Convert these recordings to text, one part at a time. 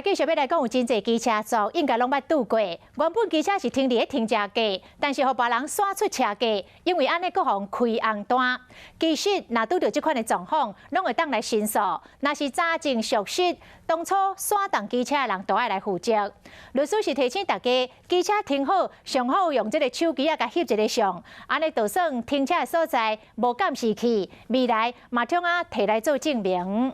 继续要来讲，有真侪机车族应该拢捌拄过。原本机车是停伫停车格，但是互别人刷出车格，因为安尼各方开红单。其实，若拄到即款的状况，拢会当来申诉。若是查证属实，当初刷动机车的人都爱来负责。律师是提醒大家，机车停好，上好用这个手机甲翕一个相，安尼就算停车的所在无监视器，未来马上摕来做证明。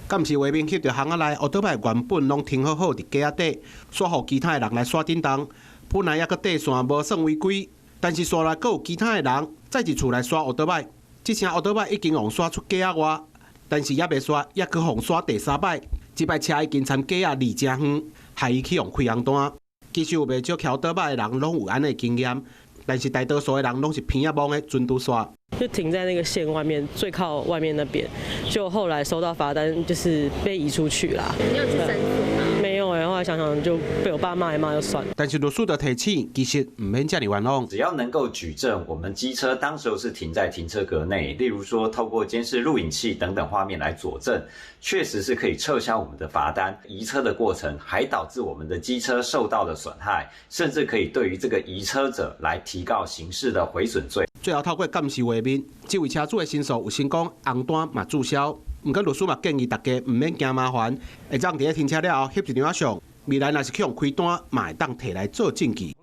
监视画面翕到巷仔内，奥多摆原本拢停好好伫架仔底，煞互其他的人来刷叮当。本来还阁底线无算违规，但是刷来阁有其他的人再一厝来刷奥多摆。即声奥多摆已经互刷出架仔外，但是也未刷，还阁互刷第三摆。即摆车已经参架仔离真远，害伊去互开红单。其实有袂少骑奥多摆的人拢有安尼经验，但是大多数的人拢是偏啊懵的准拄刷。 就停在那个线外面，最靠外面那边。就后来收到罚单，就是被移出去啦。你有去申诉吗？没有后来想想就被我爸骂一骂就算了。但是律师就提醒，其实唔免这么冤枉。只要能够举证，我们机车当时候是停在停车格内，例如说透过监视录影器等等画面来佐证，确实是可以撤销我们的罚单。移车的过程还导致我们的机车受到了损害，甚至可以对于这个移车者来提告刑事的毁损罪。 最后透过监视画面，这位车主的申诉有成功，红单嘛注销。不过律师嘛建议大家唔免惊麻烦，会当伫咧停车了后翕一张相，未来若是去用开单，嘛会当摕来做证据。